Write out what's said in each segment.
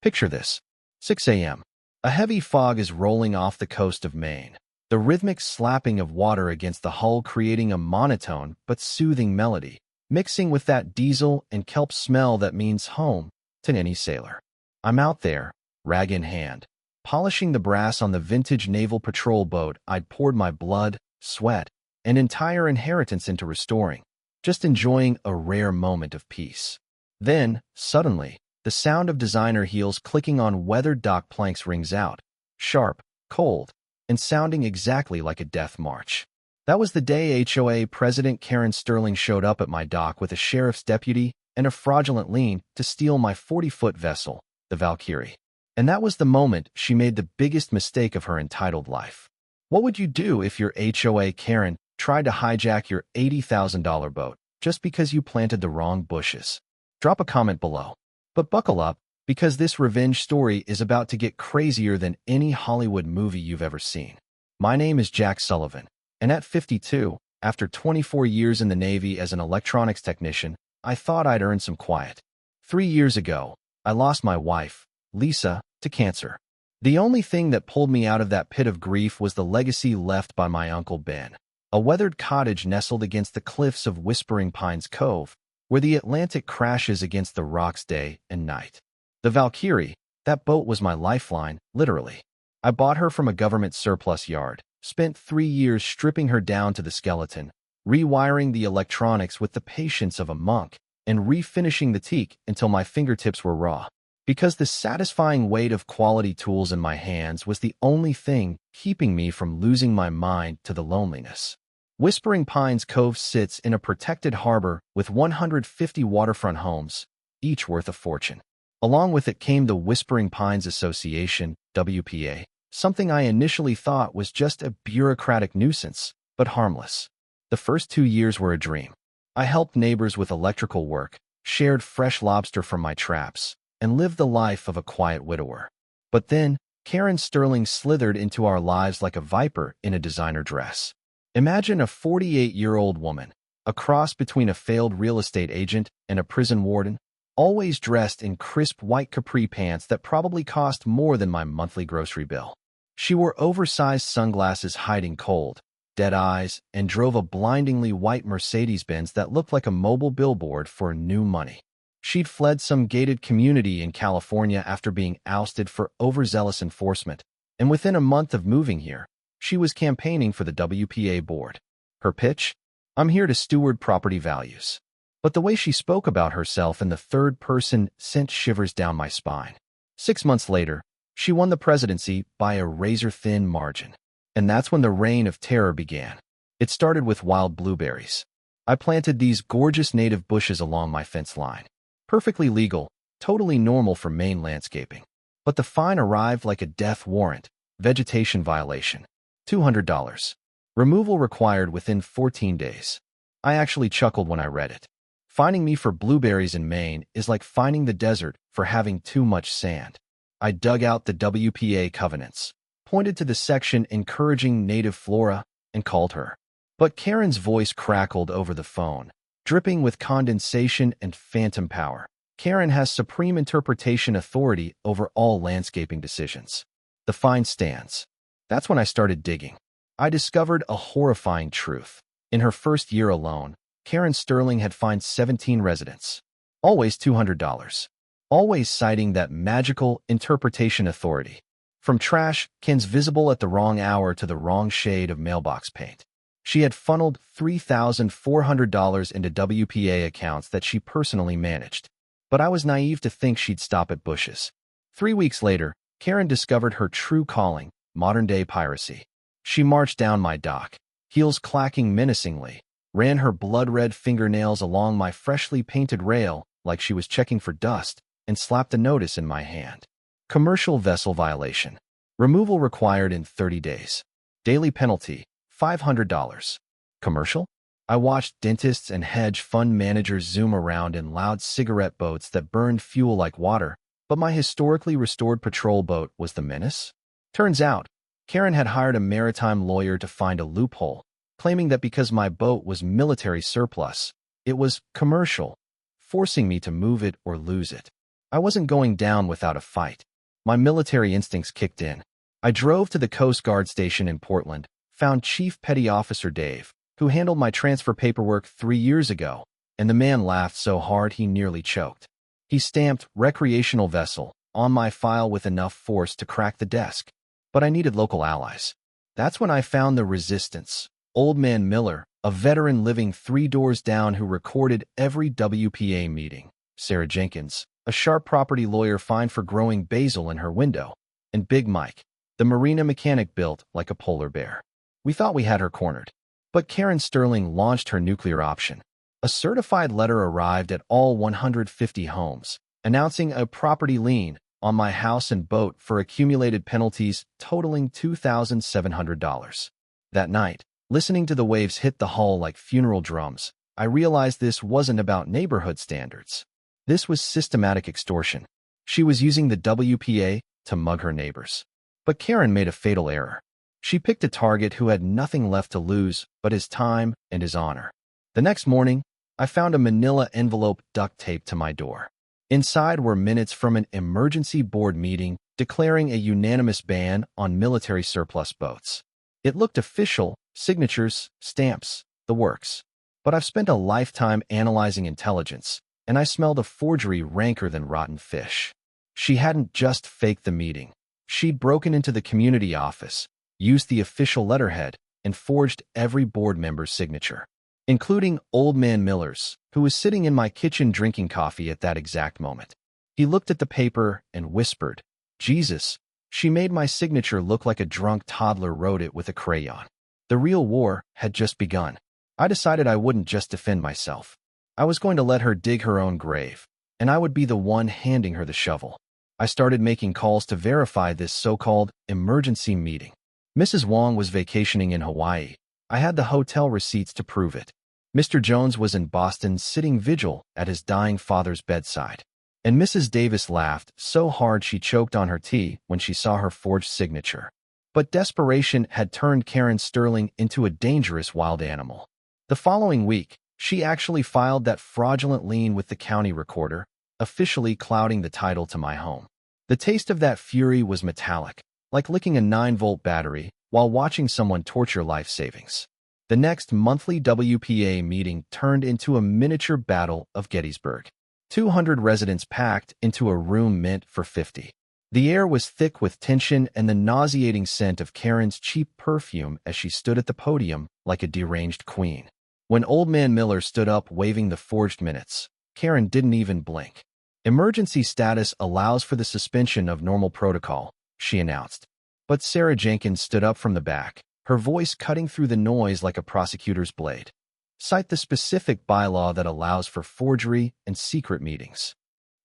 Picture this. 6 a.m. A heavy fog is rolling off the coast of Maine. The rhythmic slapping of water against the hull creating a monotone but soothing melody, mixing with that diesel and kelp smell that means home to any sailor. I'm out there, rag in hand, polishing the brass on the vintage naval patrol boat I'd poured my blood, sweat, and entire inheritance into restoring, just enjoying a rare moment of peace. Then, suddenly, the sound of designer heels clicking on weathered dock planks rings out, sharp, cold, and sounding exactly like a death march. That was the day HOA President Karen Sterling showed up at my dock with a sheriff's deputy and a fraudulent lien to steal my 40-foot vessel, the Valkyrie. And that was the moment she made the biggest mistake of her entitled life. What would you do if your HOA Karen tried to hijack your $80,000 boat just because you planted the wrong bushes? Drop a comment below. But buckle up, because this revenge story is about to get crazier than any Hollywood movie you've ever seen. My name is Jack Sullivan, and at 52, after 24 years in the Navy as an electronics technician, I thought I'd earned some quiet. 3 years ago, I lost my wife, Lisa, to cancer. The only thing that pulled me out of that pit of grief was the legacy left by my Uncle Ben, a weathered cottage nestled against the cliffs of Whispering Pines Cove, where the Atlantic crashes against the rocks day and night. The Valkyrie, that boat was my lifeline, literally. I bought her from a government surplus yard, spent 3 years stripping her down to the skeleton, rewiring the electronics with the patience of a monk, and refinishing the teak until my fingertips were raw. Because the satisfying weight of quality tools in my hands was the only thing keeping me from losing my mind to the loneliness. Whispering Pines Cove sits in a protected harbor with 150 waterfront homes, each worth a fortune. Along with it came the Whispering Pines Association, WPA, something I initially thought was just a bureaucratic nuisance, but harmless. The first 2 years were a dream. I helped neighbors with electrical work, shared fresh lobster from my traps, and lived the life of a quiet widower. But then, Karen Sterling slithered into our lives like a viper in a designer dress. Imagine a 48-year-old woman, a cross between a failed real estate agent and a prison warden, always dressed in crisp white capri pants that probably cost more than my monthly grocery bill. She wore oversized sunglasses hiding cold, dead eyes, and drove a blindingly white Mercedes-Benz that looked like a mobile billboard for new money. She'd fled some gated community in California after being ousted for overzealous enforcement, and within a month of moving here, she was campaigning for the WPA board. Her pitch? I'm here to steward property values. But the way she spoke about herself in the third person sent shivers down my spine. 6 months later, she won the presidency by a razor-thin margin. And that's when the reign of terror began. It started with wild blueberries. I planted these gorgeous native bushes along my fence line. Perfectly legal, totally normal for Maine landscaping. But the fine arrived like a death warrant, vegetation violation. $200. Removal required within 14 days. I actually chuckled when I read it. Finding me for blueberries in Maine is like finding the desert for having too much sand. I dug out the WPA covenants, pointed to the section encouraging native flora, and called her. But Karen's voice crackled over the phone, dripping with condensation and phantom power. Karen has supreme interpretation authority over all landscaping decisions. The fine stands. That's when I started digging. I discovered a horrifying truth. In her first year alone, Karen Sterling had fined 17 residents. Always $200. Always citing that magical interpretation authority. From trash cans visible at the wrong hour to the wrong shade of mailbox paint. She had funneled $3,400 into WPA accounts that she personally managed. But I was naive to think she'd stop at bushes. 3 weeks later, Karen discovered her true calling, modern-day piracy. She marched down my dock, heels clacking menacingly, ran her blood-red fingernails along my freshly painted rail like she was checking for dust, and slapped a notice in my hand. Commercial vessel violation. Removal required in 30 days. Daily penalty, $500. Commercial? I watched dentists and hedge fund managers zoom around in loud cigarette boats that burned fuel like water, but my historically restored patrol boat was the menace? Turns out, Karen had hired a maritime lawyer to find a loophole, claiming that because my boat was military surplus, it was commercial, forcing me to move it or lose it. I wasn't going down without a fight. My military instincts kicked in. I drove to the Coast Guard station in Portland, found Chief Petty Officer Dave, who handled my transfer paperwork 3 years ago, and the man laughed so hard he nearly choked. He stamped recreational vessel on my file with enough force to crack the desk. But I needed local allies. That's when I found the resistance. Old Man Miller, a veteran living 3 doors down who recorded every WPA meeting. Sarah Jenkins, a sharp property lawyer fined for growing basil in her window. And Big Mike, the marina mechanic built like a polar bear. We thought we had her cornered. But Karen Sterling launched her nuclear option. A certified letter arrived at all 150 homes, announcing a property lien on my house and boat for accumulated penalties totaling $2,700. That night, listening to the waves hit the hull like funeral drums, I realized this wasn't about neighborhood standards. This was systematic extortion. She was using the WPA to mug her neighbors. But Karen made a fatal error. She picked a target who had nothing left to lose but his time and his honor. The next morning, I found a manila envelope duct taped to my door. Inside were minutes from an emergency board meeting declaring a unanimous ban on military surplus boats. It looked official, signatures, stamps, the works. But I've spent a lifetime analyzing intelligence, and I smelled a forgery ranker than rotten fish. She hadn't just faked the meeting. She'd broken into the community office, used the official letterhead, and forged every board member's signature, including Old Man Miller's, who was sitting in my kitchen drinking coffee at that exact moment. He looked at the paper and whispered, "Jesus, she made my signature look like a drunk toddler wrote it with a crayon." The real war had just begun. I decided I wouldn't just defend myself. I was going to let her dig her own grave, and I would be the one handing her the shovel. I started making calls to verify this so-called emergency meeting. Mrs. Wong was vacationing in Hawaii. I had the hotel receipts to prove it. Mr. Jones was in Boston sitting vigil at his dying father's bedside. And Mrs. Davis laughed so hard she choked on her tea when she saw her forged signature. But desperation had turned Karen Sterling into a dangerous wild animal. The following week, she actually filed that fraudulent lien with the county recorder, officially clouding the title to my home. The taste of that fury was metallic, like licking a 9-volt battery while watching someone torture life savings. The next monthly WPA meeting turned into a miniature battle of Gettysburg. 200 residents packed into a room meant for 50. The air was thick with tension and the nauseating scent of Karen's cheap perfume as she stood at the podium like a deranged queen. When Old Man Miller stood up waving the forged minutes, Karen didn't even blink. "Emergency status allows for the suspension of normal protocol," she announced. But Sarah Jenkins stood up from the back, her voice cutting through the noise like a prosecutor's blade. "Cite the specific bylaw that allows for forgery and secret meetings."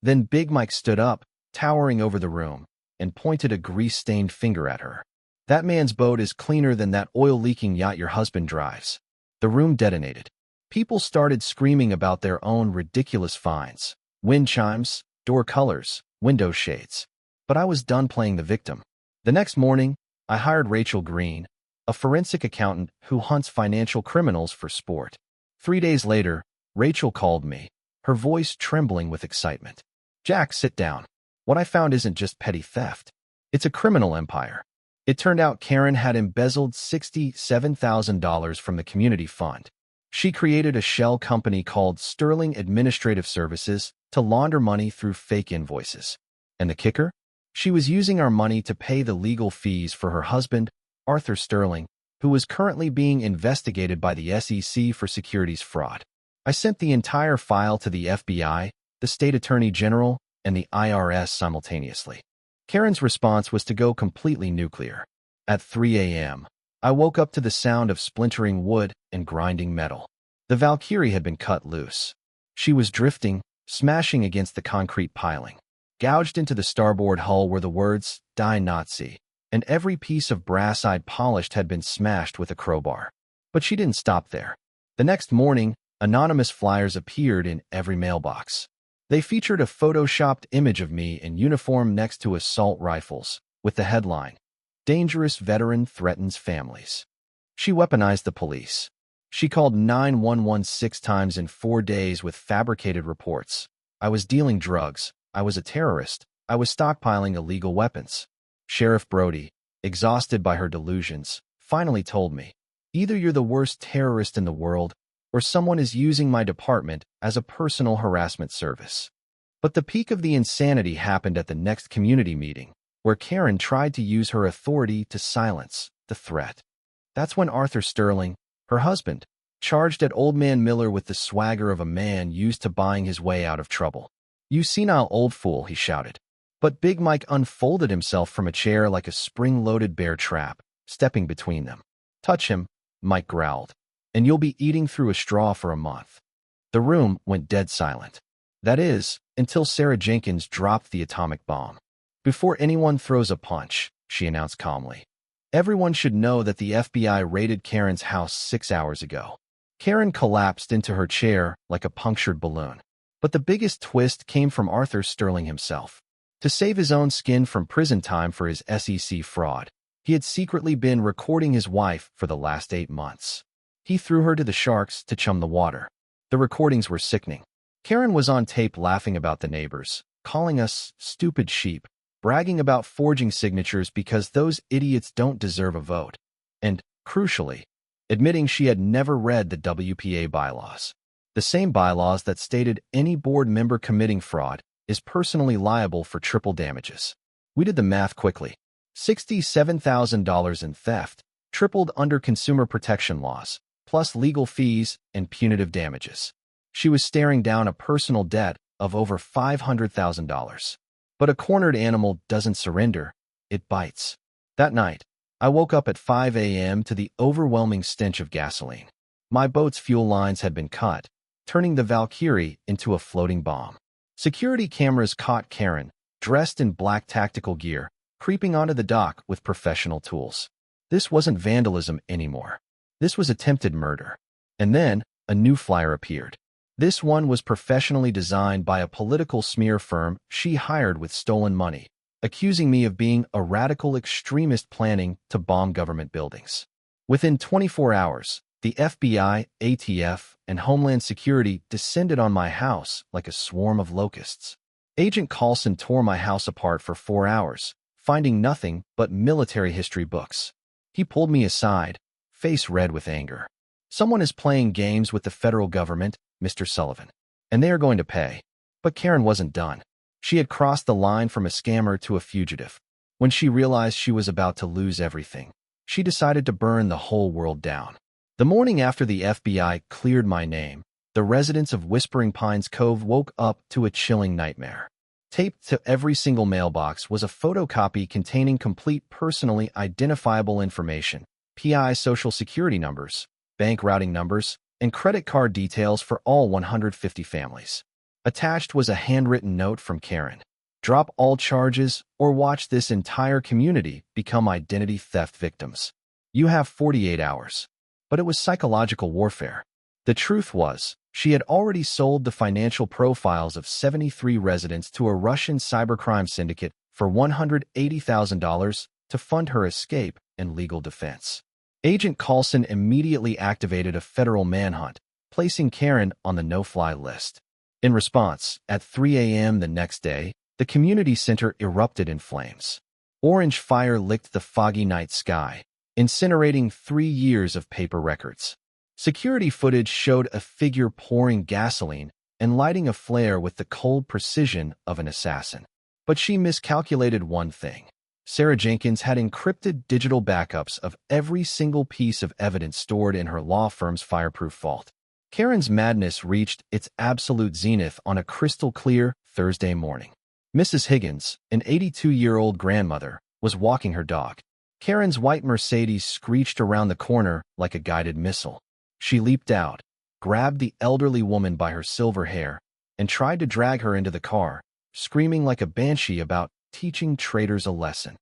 Then Big Mike stood up, towering over the room, and pointed a grease-stained finger at her. "That man's boat is cleaner than that oil-leaking yacht your husband drives." The room detonated. People started screaming about their own ridiculous fines. Wind chimes, door colors, window shades. But I was done playing the victim. The next morning, I hired Rachel Green, a forensic accountant who hunts financial criminals for sport. 3 days later, Rachel called me, her voice trembling with excitement. "Jack, sit down. What I found isn't just petty theft. It's a criminal empire." It turned out Karen had embezzled $67,000 from the community fund. She created a shell company called Sterling Administrative Services to launder money through fake invoices. And the kicker? She was using our money to pay the legal fees for her husband, Arthur Sterling, who was currently being investigated by the SEC for securities fraud. I sent the entire file to the FBI, the State Attorney General, and the IRS simultaneously. Karen's response was to go completely nuclear. At 3 a.m., I woke up to the sound of splintering wood and grinding metal. The Valkyrie had been cut loose. She was drifting, smashing against the concrete piling. Gouged into the starboard hull were the words, "Die Nazi," and every piece of brass I'd polished had been smashed with a crowbar. But she didn't stop there. The next morning, anonymous flyers appeared in every mailbox. They featured a photoshopped image of me in uniform next to assault rifles, with the headline, "Dangerous Veteran Threatens Families." She weaponized the police. She called 911 6 times in 4 days with fabricated reports. I was dealing drugs, I was a terrorist. I was stockpiling illegal weapons. Sheriff Brody, exhausted by her delusions, finally told me, either you're the worst terrorist in the world, or someone is using my department as a personal harassment service. But the peak of the insanity happened at the next community meeting, where Karen tried to use her authority to silence the threat. That's when Arthur Sterling, her husband, charged at Old Man Miller with the swagger of a man used to buying his way out of trouble. "You senile old fool," he shouted. But Big Mike unfolded himself from a chair like a spring-loaded bear trap, stepping between them. "Touch him," Mike growled, "and you'll be eating through a straw for a month." The room went dead silent. That is, until Sarah Jenkins dropped the atomic bomb. "Before anyone throws a punch," she announced calmly, "everyone should know that the FBI raided Karen's house 6 hours ago." Karen collapsed into her chair like a punctured balloon. But the biggest twist came from Arthur Sterling himself. To save his own skin from prison time for his SEC fraud, he had secretly been recording his wife for the last 8 months. He threw her to the sharks to chum the water. The recordings were sickening. Karen was on tape laughing about the neighbors, calling us stupid sheep, bragging about forging signatures because those idiots don't deserve a vote, and, crucially, admitting she had never read the WPA bylaws. The same bylaws that stated any board member committing fraud is personally liable for triple damages. We did the math quickly. $67,000 in theft, tripled under consumer protection laws, plus legal fees and punitive damages. She was staring down a personal debt of over $500,000. But a cornered animal doesn't surrender, it bites. That night, I woke up at 5 a.m. to the overwhelming stench of gasoline. My boat's fuel lines had been cut, turning the Valkyrie into a floating bomb. Security cameras caught Karen, dressed in black tactical gear, creeping onto the dock with professional tools. This wasn't vandalism anymore. This was attempted murder. And then, a new flyer appeared. This one was professionally designed by a political smear firm she hired with stolen money, accusing me of being a radical extremist planning to bomb government buildings. Within 24 hours, the FBI, ATF, and Homeland Security descended on my house like a swarm of locusts. Agent Carlson tore my house apart for 4 hours, finding nothing but military history books. He pulled me aside, face red with anger. "Someone is playing games with the federal government, Mr. Sullivan, and they are going to pay." But Karen wasn't done. She had crossed the line from a scammer to a fugitive. When she realized she was about to lose everything, she decided to burn the whole world down. The morning after the FBI cleared my name, the residents of Whispering Pines Cove woke up to a chilling nightmare. Taped to every single mailbox was a photocopy containing complete personally identifiable information, PI social security numbers, bank routing numbers, and credit card details for all 150 families. Attached was a handwritten note from Karen. "Drop all charges or watch this entire community become identity theft victims. You have 48 hours. But it was psychological warfare. The truth was, she had already sold the financial profiles of 73 residents to a Russian cybercrime syndicate for $180,000 to fund her escape and legal defense. Agent Carlson immediately activated a federal manhunt, placing Karen on the no-fly list. In response, at 3 a.m. the next day, the community center erupted in flames. Orange fire licked the foggy night sky, incinerating 3 years of paper records. Security footage showed a figure pouring gasoline and lighting a flare with the cold precision of an assassin. But she miscalculated one thing. Sarah Jenkins had encrypted digital backups of every single piece of evidence stored in her law firm's fireproof vault. Karen's madness reached its absolute zenith on a crystal-clear Thursday morning. Mrs. Higgins, an 82-year-old grandmother, was walking her dog. Karen's white Mercedes screeched around the corner like a guided missile. She leaped out, grabbed the elderly woman by her silver hair, and tried to drag her into the car, screaming like a banshee about teaching traitors a lesson.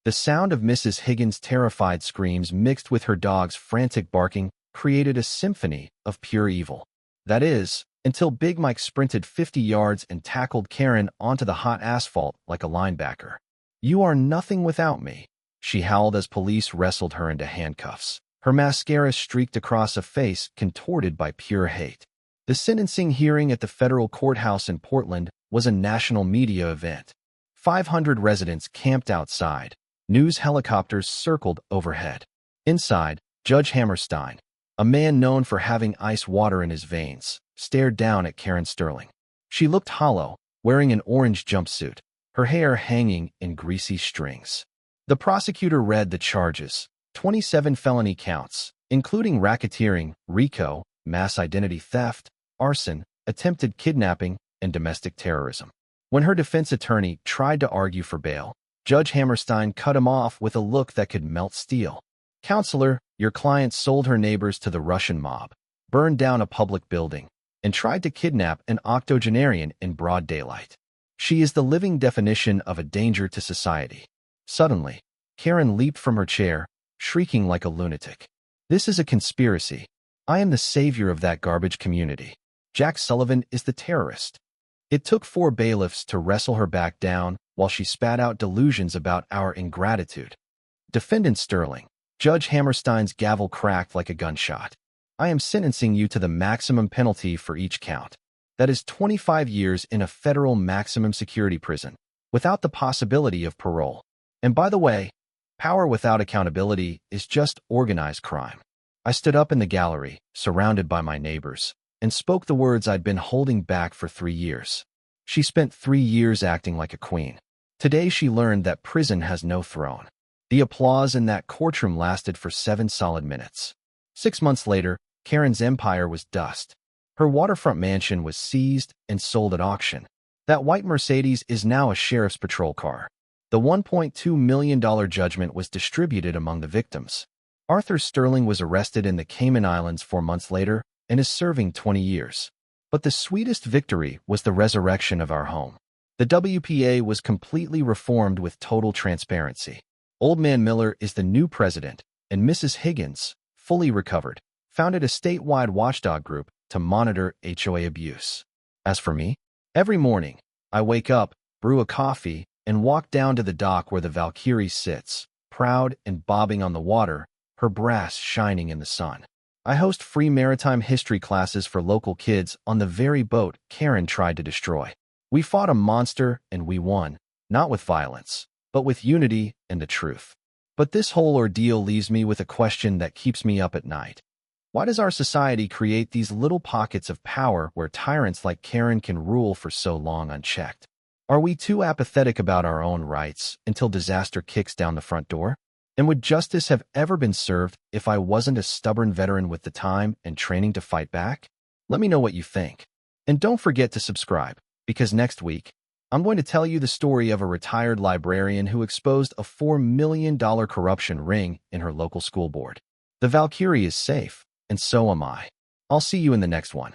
The sound of Mrs. Higgins' terrified screams mixed with her dog's frantic barking created a symphony of pure evil. That is, until Big Mike sprinted 50 yards and tackled Karen onto the hot asphalt like a linebacker. "You are nothing without me," she howled as police wrestled her into handcuffs. Her mascara streaked across a face contorted by pure hate. The sentencing hearing at the federal courthouse in Portland was a national media event. 500 residents camped outside. News helicopters circled overhead. Inside, Judge Hammerstein, a man known for having ice water in his veins, stared down at Karen Sterling. She looked hollow, wearing an orange jumpsuit, her hair hanging in greasy strings. The prosecutor read the charges, 27 felony counts, including racketeering, RICO, mass identity theft, arson, attempted kidnapping, and domestic terrorism. When her defense attorney tried to argue for bail, Judge Hammerstein cut him off with a look that could melt steel. "Counselor, your client sold her neighbors to the Russian mob, burned down a public building, and tried to kidnap an octogenarian in broad daylight. She is the living definition of a danger to society." Suddenly, Karen leaped from her chair, shrieking like a lunatic. "This is a conspiracy. I am the savior of that garbage community. Jack Sullivan is the terrorist." It took 4 bailiffs to wrestle her back down while she spat out delusions about our ingratitude. "Defendant Sterling," Judge Hammerstein's gavel cracked like a gunshot. "I am sentencing you to the maximum penalty for each count. That is 25 years in a federal maximum security prison, without the possibility of parole. And by the way, power without accountability is just organized crime." I stood up in the gallery, surrounded by my neighbors, and spoke the words I'd been holding back for 3 years. She spent 3 years acting like a queen. Today she learned that prison has no throne. The applause in that courtroom lasted for 7 solid minutes. 6 months later, Karen's empire was dust. Her waterfront mansion was seized and sold at auction. That white Mercedes is now a sheriff's patrol car. The $1.2 million judgment was distributed among the victims. Arthur Sterling was arrested in the Cayman Islands 4 months later and is serving 20 years. But the sweetest victory was the resurrection of our home. The WPA was completely reformed with total transparency. Old Man Miller is the new president, and Mrs. Higgins, fully recovered, founded a statewide watchdog group to monitor HOA abuse. As for me, every morning, I wake up, brew a coffee, and walk down to the dock where the Valkyrie sits, proud and bobbing on the water, her brass shining in the sun. I host free maritime history classes for local kids on the very boat Karen tried to destroy. We fought a monster and we won, not with violence, but with unity and the truth. But this whole ordeal leaves me with a question that keeps me up at night. Why does our society create these little pockets of power where tyrants like Karen can rule for so long unchecked? Are we too apathetic about our own rights until disaster kicks down the front door? And would justice have ever been served if I wasn't a stubborn veteran with the time and training to fight back? Let me know what you think. And don't forget to subscribe, because next week, I'm going to tell you the story of a retired librarian who exposed a $4 million corruption ring in her local school board. The Valkyrie is safe, and so am I. I'll see you in the next one.